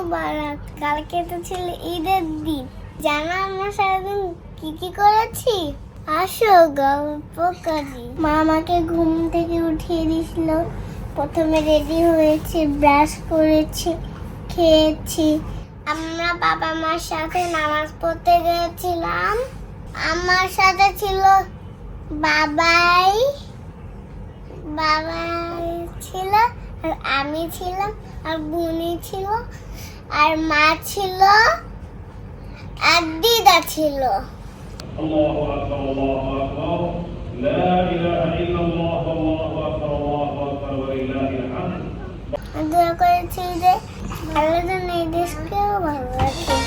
মুবারক। কালকে তো ছিল ঈদের দিন। জানো আমরা সারাদিন কি করেছি? আসো গল্প করি। মা আমাকে ঘুম থেকে উঠিয়ে দিয়েছিল। প্রথমে রেডি হয়েছি, ব্রাশ করেছি, খেয়েছি। আমরা বাবা মার সাথে নামাজ পড়তে গিয়েছিলাম। আমার সাথে ছিল বাবাই ছিল, আর আমি ছিলাম, আর বুনি ছিল, আর মা ছিল, আর দিদা ছিল। الله أكبر الله أكبر لا إله إلا الله والله أكبر الله أكبر ولله الحمد। দোয়া করেছি যে আল্লাহ যেন এই দেশকেও ভালো রাখে।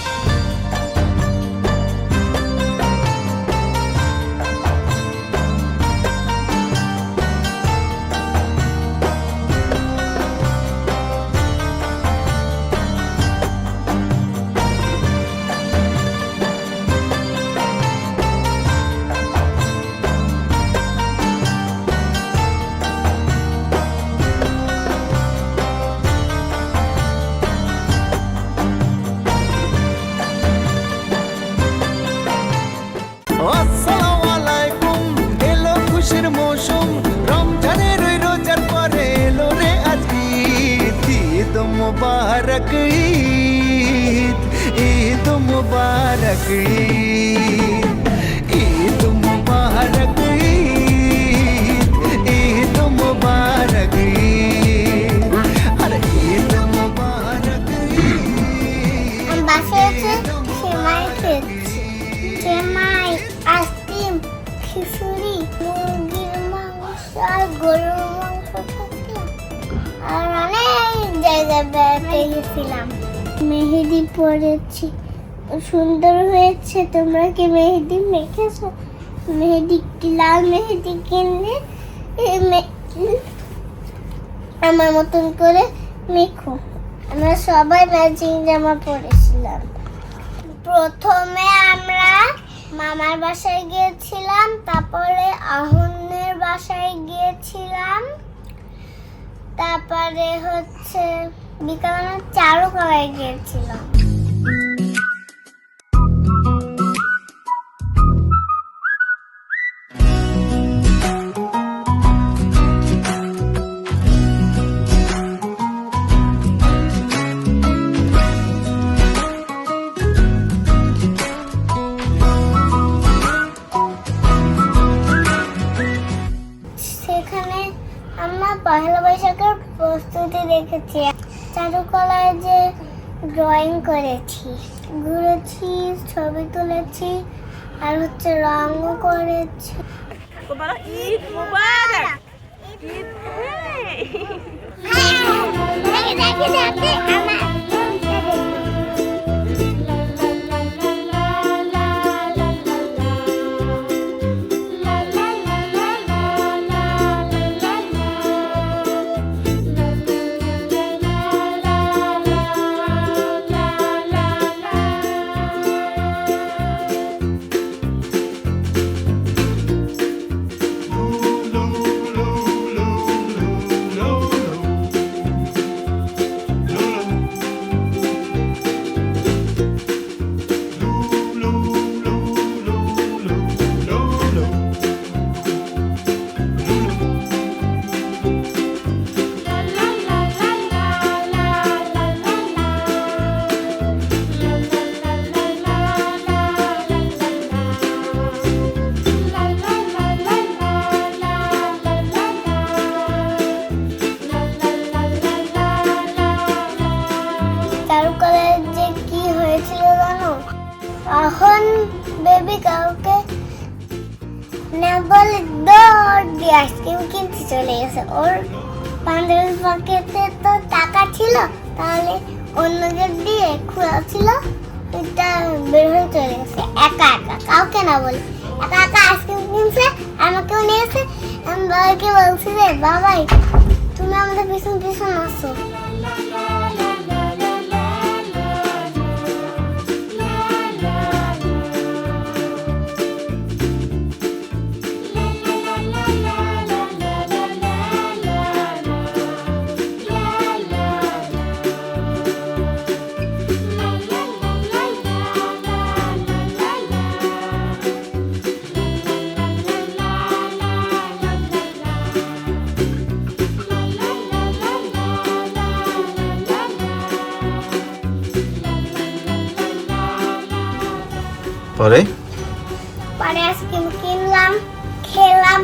मुबारक ईद, ईद मुबारक ईद, ईद मुबारक ईद, ईद मुबारक ईद, अरे ईद मुबारक ईद। हम बासाয় সেমাই খেয়েছি। সেমাই, আইসক্রিম, খিচুড়ি, মুরগির মাংস আর গরুর মাংস খেয়েছিলাম। আর অনেক জায়গায় বেড়াতে গেছিলাম। মেহেদি পরেছি, সুন্দর হয়েছে। তোমরা কি মেহেদি মেখেছো? মেহেদি, লাল মেহেদি কিনে আমার মতন করে মেখো। আমরা সবাই ম্যাচিং জামা পরেছিলাম। প্রথমে আমরা মামার বাসায় গিয়েছিলাম, তারপরে আহনের বাসায় গিয়েছিলাম, তারপরে বিকালে আমরা চারুকলায় গিয়েছিলাম। সেখানে আমরা পহেলা বৈশাখের প্রস্তুতি দেখেছি। চারুকলায় যে ড্রয়িং করেছি, ঘুরেছি, ছবি তুলেছি, আর রঙও করেছি। ঈদ মুবারক। চারুকলায় যে কি হয়েছিল জানো? এখন বেবি কাউকে না বলে দৌড় দিয়ে আইসক্রিম কিনতে চলে গেছে। ওর পাঞ্জাবির পকেটে তো টাকা ছিল, তাহলে অন্য গেট দিয়ে খোলা ছিল, ওইটা বের হয়ে চলে গেছে একা একা, কাউকে না বলে একা একা আইসক্রিম কিনছে। আমাকেও নিয়েছে। আমি বাবাকে বলছি যে বাবাই তুমি আমাদের পিছন পিছন আসো। পরে পরে আইসক্রিম কিনলাম, খেলাম।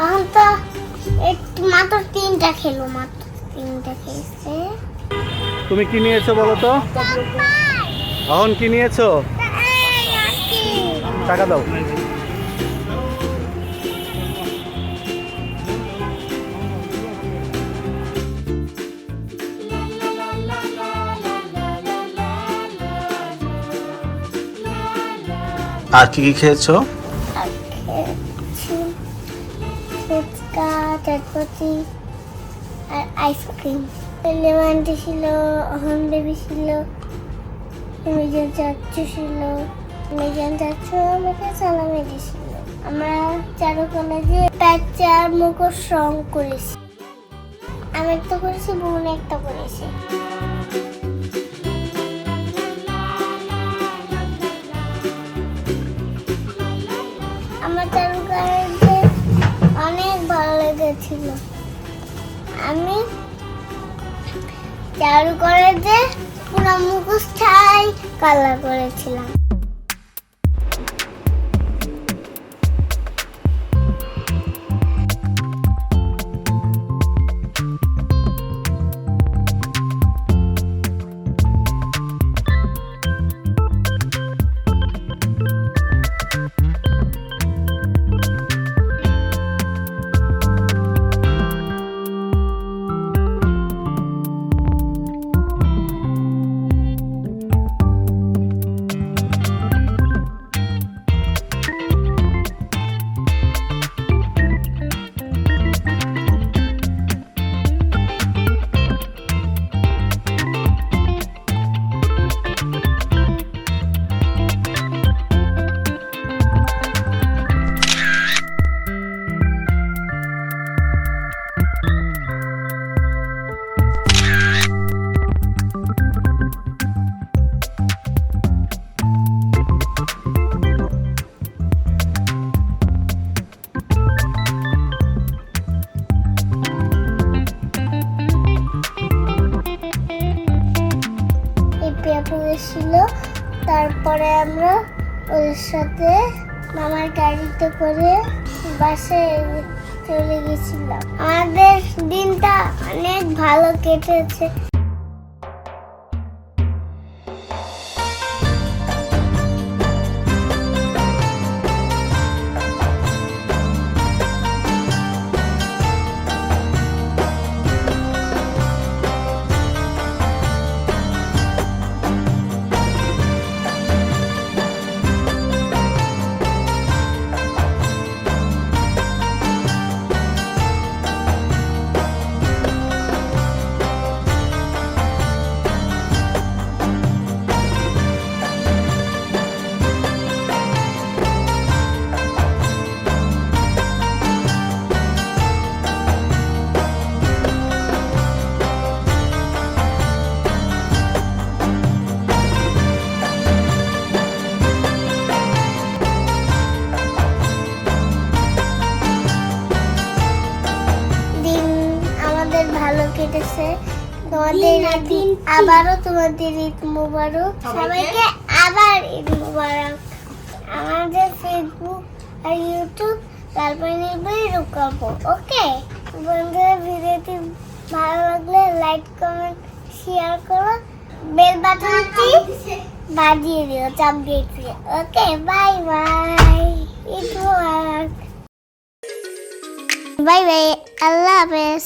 এখন তো একটু মাত্র 3টা খেলো, মাত্র 3টা খেয়েছে। তুমি কি নিয়েছো বলো তো? এখন কি নিয়েছো? টাকা দাও। আর কি কি খেয়েছো? আর খেয়েছি ফুচকা, চটপটি আর আইসক্রিম। লেমনটি ছিল, অহন বেবি ছিল, মিজান চাচ্চু ছিল, মিজান চাচ্চু আমাকে সালামি দিয়েছিল। আমরা চারুকলা দিয়ে প্যাচার মুখোশ রং করেছি। আমি একটা করেছি, বোন একটা করেছি। আমার চারুকলাতে অনেক ভালো লেগেছিল। আমি চারুকলাতে পুরো মুখোশটাই কালার করেছিলাম। ছিল, তারপরে আমরা ওদের সাথে মামার গাড়িতে করে বাসায় চলে গেছিলাম। আমাদের দিনটা অনেক ভালো কেটেছে। ভালো কেটেছে। তোমাদের আবারও তোমাদের ঈদ মুবারক। সবাইকে আবার ঈদ মুবারক। আমাদের ফেসবুক আর ইউটিউব লালপানি নির্ভয় রূপকল্প। ওকে বন্ধুরা, ভিডিওটি ভালো লাগলে লাইক, কমেন্ট, শেয়ার করো, বেল বাটনটি বাজিয়ে দিও, চাপ দিয়ে। ওকে, বাই বাই, ঈদ মুবারক, বাই বাই, আল্লাহ হাফেজ।